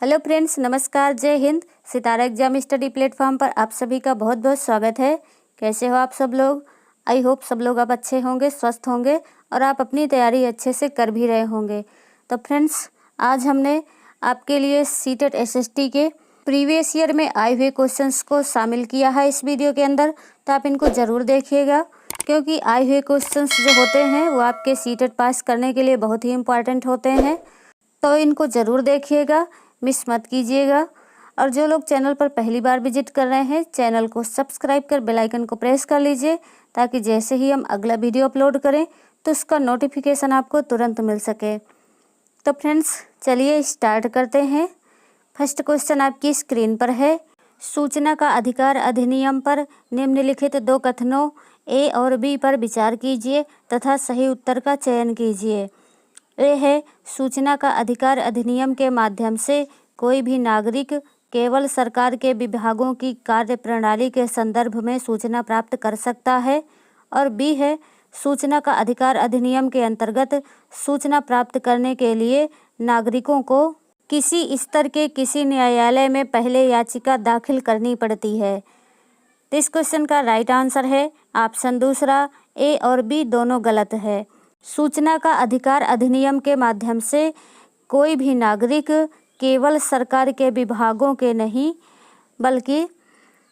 Hello friends, नमस्कार, जय हिंद। सितारा exam study platform पर आप सभी का बहुत बहुत स्वागत है। कैसे हो आप सब लोग? आई होप सब लोग आप अच्छे होंगे, स्वस्थ होंगे और आप अपनी तैयारी अच्छे से कर भी रहे होंगे। तो फ्रेंड्स, आज हमने आपके लिए सीटेट एसएसटी के प्रीवियस ईयर में आए हुए क्वेश्चंस को शामिल किया है इस वीडियो के अंदर। तो आप इनको ज़रूर देखिएगा, क्योंकि आए हुए क्वेश्चंस जो होते हैं वो आपके सीटेट पास करने के लिए बहुत ही इम्पॉर्टेंट होते हैं। तो इनको ज़रूर देखिएगा, मिस मत कीजिएगा। और जो लोग चैनल पर पहली बार विजिट कर रहे हैं, चैनल को सब्सक्राइब कर बेल आइकन को प्रेस कर लीजिए, ताकि जैसे ही हम अगला वीडियो अपलोड करें तो उसका नोटिफिकेशन आपको तुरंत मिल सके। तो फ्रेंड्स, चलिए स्टार्ट करते हैं। फर्स्ट क्वेश्चन आपकी स्क्रीन पर है। सूचना का अधिकार अधिनियम पर निम्नलिखित दो कथनों ए और बी पर विचार कीजिए तथा सही उत्तर का चयन कीजिए। ए है, सूचना का अधिकार अधिनियम के माध्यम से कोई भी नागरिक केवल सरकार के विभागों की कार्यप्रणाली के संदर्भ में सूचना प्राप्त कर सकता है। और बी है, सूचना का अधिकार अधिनियम के अंतर्गत सूचना प्राप्त करने के लिए नागरिकों को किसी स्तर के किसी न्यायालय में पहले याचिका दाखिल करनी पड़ती है। इस क्वेश्चन का राइट आंसर है ऑप्शन दूसरा, ए और बी दोनों गलत है। सूचना का अधिकार अधिनियम के माध्यम से कोई भी नागरिक केवल सरकार के विभागों के नहीं, बल्कि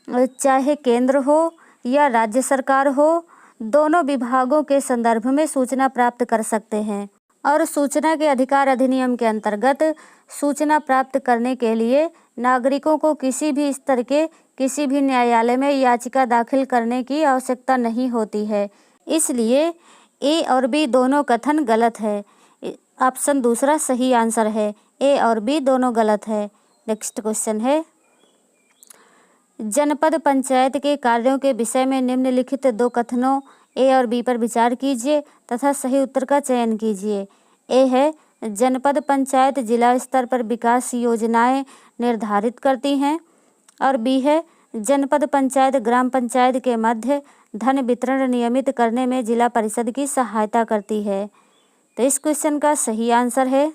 चाहे केंद्र हो या राज्य सरकार हो, दोनों विभागों के संदर्भ में सूचना प्राप्त कर सकते हैं। और सूचना के अधिकार अधिनियम के अंतर्गत सूचना प्राप्त करने के लिए नागरिकों को किसी भी स्तर के किसी भी न्यायालय में याचिका दाखिल करने की आवश्यकता नहीं होती है। इसलिए ए और बी दोनों कथन गलत है। ऑप्शन दूसरा सही आंसर है। ए और बी दोनों गलत है। नेक्स्ट क्वेश्चन है, जनपद पंचायत के कार्यों के विषय में निम्नलिखित दो कथनों ए और बी पर विचार कीजिए तथा सही उत्तर का चयन कीजिए। ए है, जनपद पंचायत जिला स्तर पर विकास योजनाएं निर्धारित करती हैं। और बी है, जनपद पंचायत ग्राम पंचायत के मध्य धन वितरण नियमित करने में जिला परिषद की सहायता करती है। तो इस क्वेश्चन का सही आंसर है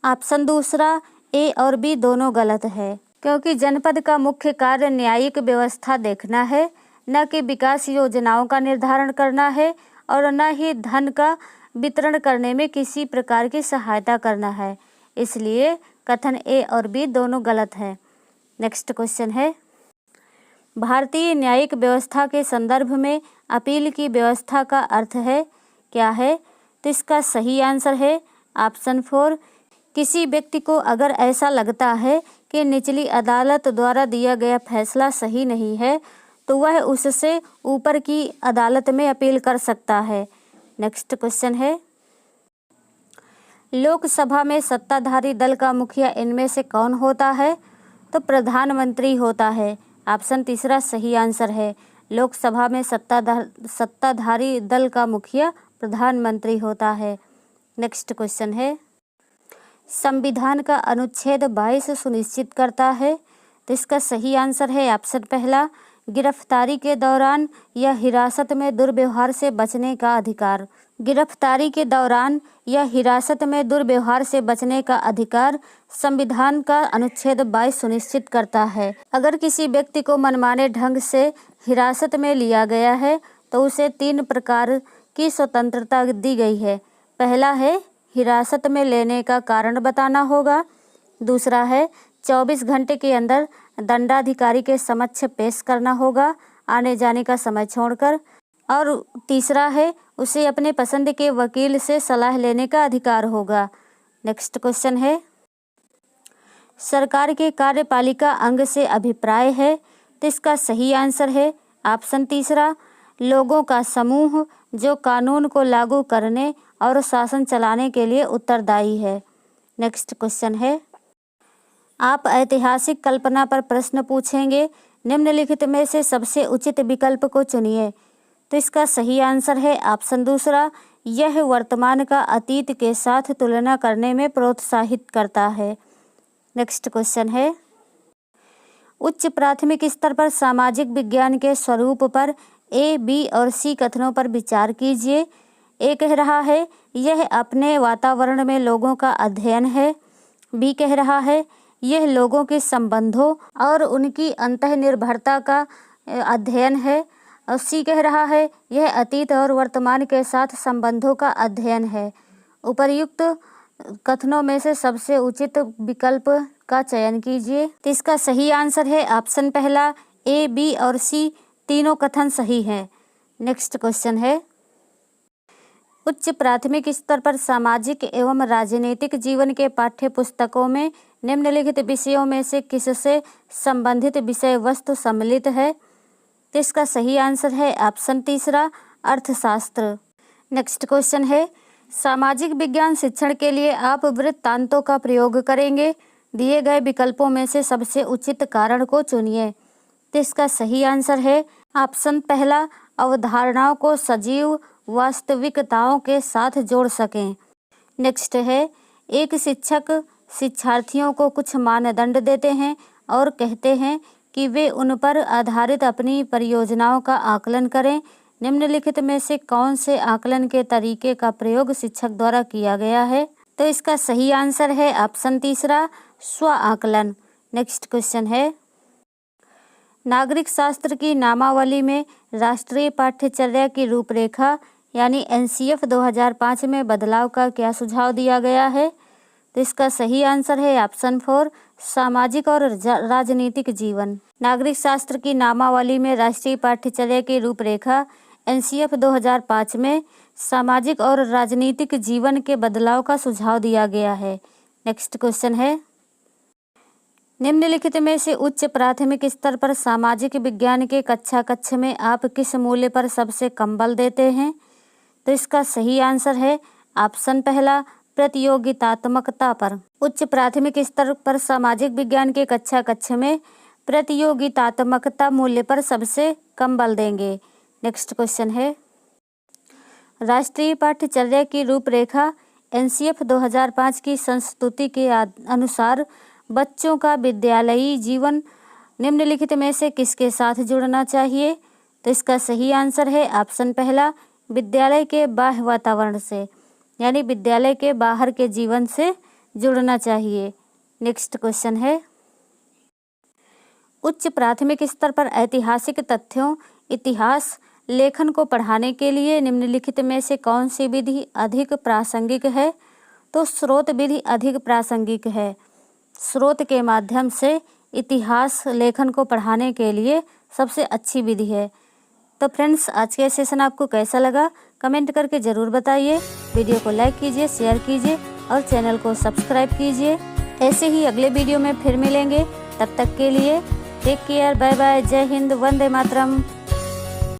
ऑप्शन दूसरा, ए और बी दोनों गलत है। क्योंकि जनपद का मुख्य कार्य न्यायिक व्यवस्था देखना है, न कि विकास योजनाओं का निर्धारण करना है और न ही धन का वितरण करने में किसी प्रकार की सहायता करना है। इसलिए कथन ए और बी दोनों गलत है। नेक्स्ट क्वेश्चन है, भारतीय न्यायिक व्यवस्था के संदर्भ में अपील की व्यवस्था का अर्थ है क्या है? तो इसका सही आंसर है ऑप्शन 4, किसी व्यक्ति को अगर ऐसा लगता है कि निचली अदालत द्वारा दिया गया फैसला सही नहीं है, तो वह उससे ऊपर की अदालत में अपील कर सकता है। नेक्स्ट क्वेश्चन है, लोकसभा में सत्ताधारी दल का मुखिया इनमें से कौन होता है? तो प्रधानमंत्री होता है। ऑप्शन तीसरा सही आंसर है। लोकसभा में सत्ताधारी दल का मुखिया प्रधानमंत्री होता है। नेक्स्ट क्वेश्चन है, संविधान का अनुच्छेद 22 सुनिश्चित करता है। तो इसका सही आंसर है ऑप्शन पहला, गिरफ्तारी के दौरान या हिरासत में दुर्व्यवहार से बचने का अधिकार। गिरफ्तारी के दौरान या हिरासत में दुर्व्यवहार से बचने का अधिकार संविधान का अनुच्छेद 22 सुनिश्चित करता है। अगर किसी व्यक्ति को मनमाने ढंग से हिरासत में लिया गया है तो उसे 3 प्रकार की स्वतंत्रता दी गई है। पहला है, हिरासत में लेने का कारण बताना होगा। दूसरा है, 24 घंटे के अंदर दंडाधिकारी के समक्ष पेश करना होगा, आने जाने का समय छोड़कर। और तीसरा है, उसे अपने पसंद के वकील से सलाह लेने का अधिकार होगा। नेक्स्ट क्वेश्चन है, सरकार के कार्यपालिका अंग से अभिप्राय है। तो इसका सही आंसर है ऑप्शन तीसरा, लोगों का समूह जो कानून को लागू करने और शासन चलाने के लिए उत्तरदायी है। नेक्स्ट क्वेश्चन है, आप ऐतिहासिक कल्पना पर प्रश्न पूछेंगे, निम्नलिखित में से सबसे उचित विकल्प को चुनिए। तो इसका सही आंसर है ऑप्शन दूसरा, यह वर्तमान का अतीत के साथ तुलना करने में प्रोत्साहित करता है। नेक्स्ट क्वेश्चन है, उच्च प्राथमिक स्तर पर सामाजिक विज्ञान के स्वरूप पर ए, बी और सी कथनों पर विचार कीजिए। ए कह रहा है, यह अपने वातावरण में लोगों का अध्ययन है। बी कह रहा है, यह लोगों के संबंधों और उनकी अंतःनिर्भरता का अध्ययन है। और सी कह रहा है यह अतीत और वर्तमान के साथ संबंधों का अध्ययन है। उपर्युक्त कथनों में से सबसे उचित विकल्प का चयन कीजिए। तो इसका सही आंसर है ऑप्शन पहला, ए, बी और सी तीनों कथन सही हैं। नेक्स्ट क्वेश्चन है, उच्च प्राथमिक स्तर पर सामाजिक एवं राजनीतिक जीवन के पाठ्य पुस्तकों में निम्नलिखित विषयों में से किससे संबंधित विषय वस्तु सम्मिलित है? तो इसका सही आंसर है ऑप्शन तीसरा, अर्थशास्त्र। नेक्स्ट क्वेश्चन है, सामाजिक विज्ञान शिक्षण के लिए आप वृत्तांतों का प्रयोग करेंगे। दिए गए विकल्पों में से सबसे उचित कारण को चुनिए। तो इसका सही आंसर है ऑप्शन पहला, अवधारणाओं को सजीव वास्तविकताओं के साथ जोड़ सकें। नेक्स्ट है, एक शिक्षक शिक्षार्थियों को कुछ मानदंड देते हैं और कहते हैं कि वे उन पर आधारित अपनी परियोजनाओं का आकलन करें। निम्नलिखित में से कौन से आकलन के तरीके का प्रयोग शिक्षक द्वारा किया गया है? तो इसका सही आंसर है ऑप्शन तीसरा, स्व आकलन। नेक्स्ट क्वेश्चन है, नागरिक शास्त्र की नामावली में राष्ट्रीय पाठ्यचर्या की रूपरेखा यानी एनसीएफ 2005 में बदलाव का क्या सुझाव दिया गया है? तो इसका सही आंसर है ऑप्शन 4, सामाजिक और राजनीतिक जीवन। नागरिक शास्त्र की नामावली में राष्ट्रीय पाठ्यचर्या की रूपरेखा एनसीएफ 2005 में सामाजिक और राजनीतिक जीवन के बदलाव का सुझाव दिया गया है। नेक्स्ट क्वेश्चन है, निम्नलिखित में से उच्च प्राथमिक स्तर पर सामाजिक विज्ञान के कक्ष में आप किस मूल्य पर सबसे कम बल देते हैं? तो इसका सही आंसर है ऑप्शन पहला, प्रतियोगितात्मकता पर। उच्च प्राथमिक स्तर पर सामाजिक विज्ञान के कक्ष में प्रतियोगितात्मकता मूल्य पर सबसे कम बल देंगे। नेक्स्ट क्वेश्चन है, राष्ट्रीय पाठ्यचर्या की रूपरेखा एनसीएफ 2005 की संस्तुति के अनुसार बच्चों का विद्यालयी जीवन निम्नलिखित में से किसके साथ जुड़ना चाहिए? तो इसका सही आंसर है ऑप्शन पहला, विद्यालय के बाह्य वातावरण से, यानी विद्यालय के बाहर के जीवन से जुड़ना चाहिए। नेक्स्ट क्वेश्चन है, उच्च प्राथमिक स्तर पर ऐतिहासिक तथ्यों इतिहास लेखन को पढ़ाने के लिए निम्नलिखित में से कौन सी विधि अधिक प्रासंगिक है? तो स्रोत विधि अधिक प्रासंगिक है। स्रोत के माध्यम से इतिहास लेखन को पढ़ाने के लिए सबसे अच्छी विधि है। तो फ्रेंड्स, आज के सेशन आपको कैसा लगा कमेंट करके ज़रूर बताइए। वीडियो को लाइक कीजिए, शेयर कीजिए और चैनल को सब्सक्राइब कीजिए। ऐसे ही अगले वीडियो में फिर मिलेंगे। तब तक के लिए टेक केयर, बाय बाय, जय हिंद, वंदे मातरम।